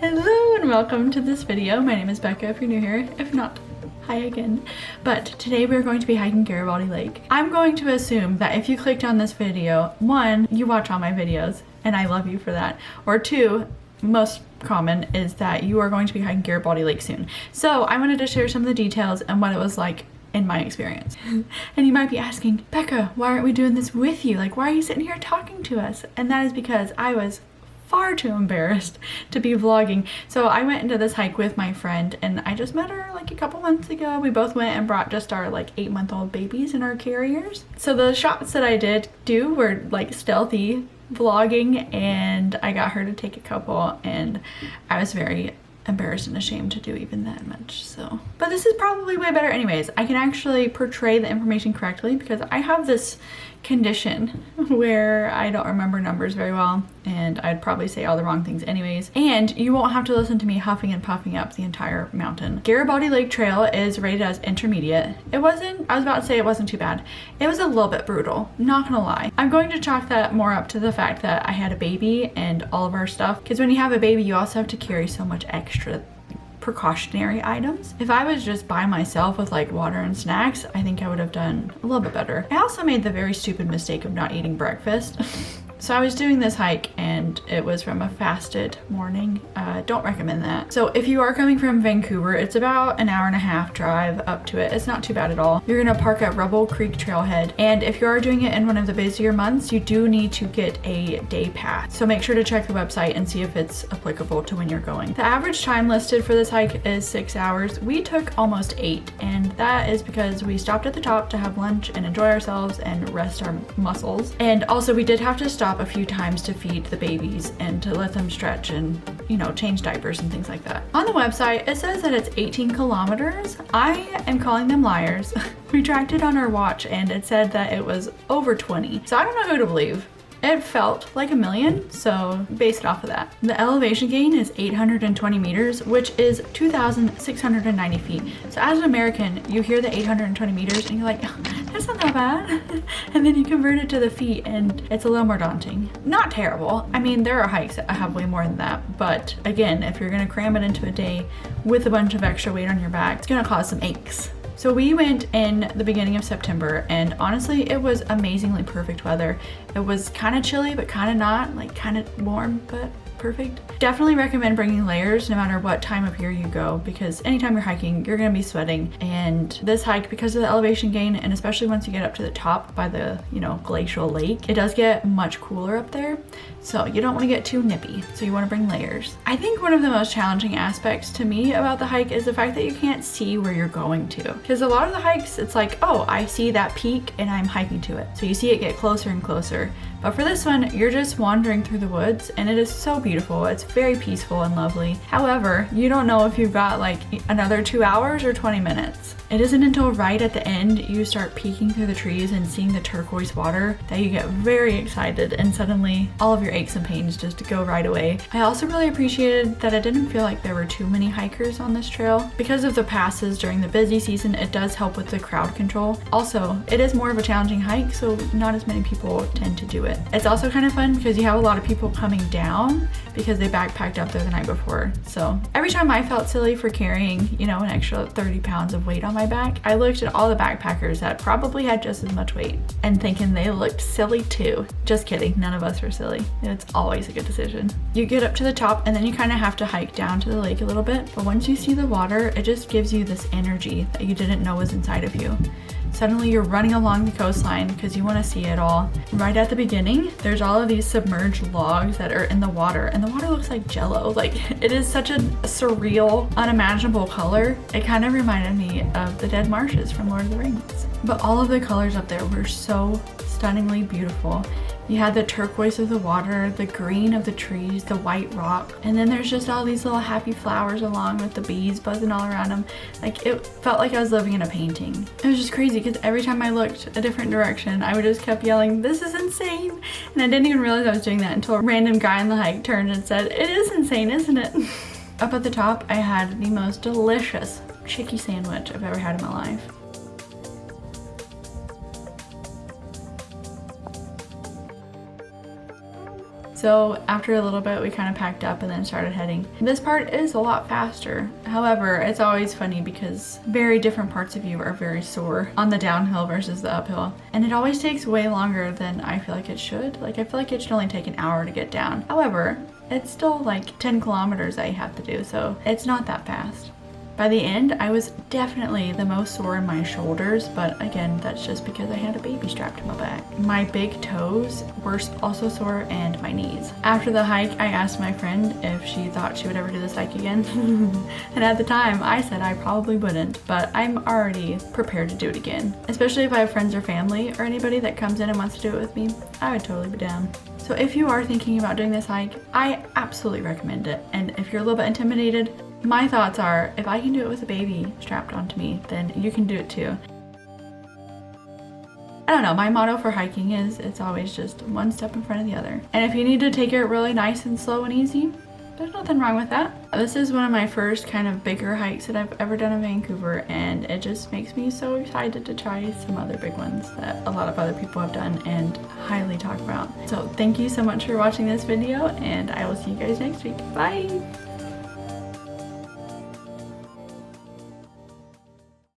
Hello and welcome to this video. My name is Becca if you're new here. If not, hi again. But today we're going to be hiking Garibaldi Lake. I'm going to assume that if you clicked on this video, one, you watch all my videos and I love you for that. Or two, most common is that you are going to be hiking Garibaldi Lake soon. So I wanted to share some of the details and what it was like in my experience. And you might be asking, Becca, why aren't we doing this with you? Like, why are you sitting here talking to us? And that is because I was far too embarrassed to be vlogging. So I went into this hike with my friend and I just met her like a couple months ago. We both went and brought just our like 8-month-old babies in our carriers. So the shots that I did do were like stealthy vlogging, and I got her to take a couple and I was very embarrassed and ashamed to do even that much. So, but this is probably way better anyways. I can actually portray the information correctly because I have this condition where I don't remember numbers very well and I'd probably say all the wrong things anyways, and you won't have to listen to me huffing and puffing up the entire mountain. Garibaldi Lake Trail is rated as intermediate. I was about to say it wasn't too bad. It was a little bit brutal, not gonna lie. I'm going to chalk that more up to the fact that I had a baby and all of our stuff, because when you have a baby you also have to carry so much extra precautionary items. If I was just by myself with like water and snacks, I think I would have done a little bit better. I also made the very stupid mistake of not eating breakfast. So I was doing this hike and it was from a fasted morning. Don't recommend that. So if you are coming from Vancouver, it's about an 1.5-hour drive up to it. It's not too bad at all. You're gonna park at Rubble Creek Trailhead. And if you are doing it in one of the busier months, you do need to get a day pass. So make sure to check the website and see if it's applicable to when you're going. The average time listed for this hike is 6 hours. We took almost 8, and that is because we stopped at the top to have lunch and enjoy ourselves and rest our muscles. And also we did have to stop a few times to feed the babies and to let them stretch and, you know, change diapers and things like that. On the website, it says that it's 18 kilometers. I am calling them liars. We tracked it on our watch and it said that it was over 20. So I don't know who to believe. It felt like 1,000,000, so based off of that. The elevation gain is 820 meters, which is 2,690 feet. So as an American, you hear the 820 meters and you're like, that's not that bad. And then you convert it to the feet and it's a little more daunting. Not terrible. I mean, there are hikes that have way more than that. But again, if you're gonna cram it into a day with a bunch of extra weight on your back, it's gonna cause some aches. So we went in the beginning of September and honestly it was amazingly perfect weather. It was kind of chilly but kind of not, like kind of warm but perfect. Definitely recommend bringing layers no matter what time of year you go, because anytime you're hiking you're gonna be sweating, and this hike, because of the elevation gain and especially once you get up to the top by the, you know, glacial lake, it does get much cooler up there, so you don't want to get too nippy, so you want to bring layers. I think one of the most challenging aspects to me about the hike is the fact that you can't see where you're going to, because a lot of the hikes it's like, oh, I see that peak and I'm hiking to it, so you see it get closer and closer. But for this one, you're just wandering through the woods and it is so beautiful. It's very peaceful and lovely. However, you don't know if you've got like another 2 hours or 20 minutes. It isn't until right at the end you start peeking through the trees and seeing the turquoise water that you get very excited, and suddenly all of your aches and pains just go right away. I also really appreciated that it didn't feel like there were too many hikers on this trail. Because of the passes during the busy season, it does help with the crowd control. Also, it is more of a challenging hike, so not as many people tend to do it. It's also kind of fun because you have a lot of people coming down because they backpacked up there the night before. So every time I felt silly for carrying, you know, an extra 30 pounds of weight on my back, I looked at all the backpackers that probably had just as much weight and thinking they looked silly too. Just kidding, none of us are silly. It's always a good decision. You get up to the top and then you kind of have to hike down to the lake a little bit, but once you see the water, it just gives you this energy that you didn't know was inside of you. Suddenly you're running along the coastline because you want to see it all. Right at the beginning, there's all of these submerged logs that are in the water, and the water looks like jello. Like, it is such a surreal, unimaginable color. It kind of reminded me of the Dead Marshes from Lord of the Rings. But all of the colors up there were so stunningly beautiful. You had the turquoise of the water, the green of the trees, the white rock, and then there's just all these little happy flowers along with the bees buzzing all around them. Like, it felt like I was living in a painting. It was just crazy because every time I looked a different direction, I would just kept yelling, "This is insane!" And I didn't even realize I was doing that until a random guy on the hike turned and said, "It is insane, isn't it?" Up at the top, I had the most delicious chicky sandwich I've ever had in my life. So after a little bit, we kind of packed up and then started heading. This part is a lot faster. However, it's always funny because very different parts of you are very sore on the downhill versus the uphill. And it always takes way longer than I feel like it should. Like I feel like it should only take an hour to get down. However, it's still like 10 kilometers that you have to do, so it's not that fast. By the end, I was definitely the most sore in my shoulders, but again, that's just because I had a baby strapped to my back. My big toes were also sore and my knees. After the hike, I asked my friend if she thought she would ever do this hike again. And at the time, I said I probably wouldn't, but I'm already prepared to do it again. Especially if I have friends or family or anybody that comes in and wants to do it with me, I would totally be down. So if you are thinking about doing this hike, I absolutely recommend it. And if you're a little bit intimidated, my thoughts are, if I can do it with a baby strapped onto me, then you can do it too. I don't know, my motto for hiking is it's always just one step in front of the other. And if you need to take it really nice and slow and easy, there's nothing wrong with that. This is one of my first kind of bigger hikes that I've ever done in Vancouver, and it just makes me so excited to try some other big ones that a lot of other people have done and highly talk about. So thank you so much for watching this video, and I will see you guys next week. Bye!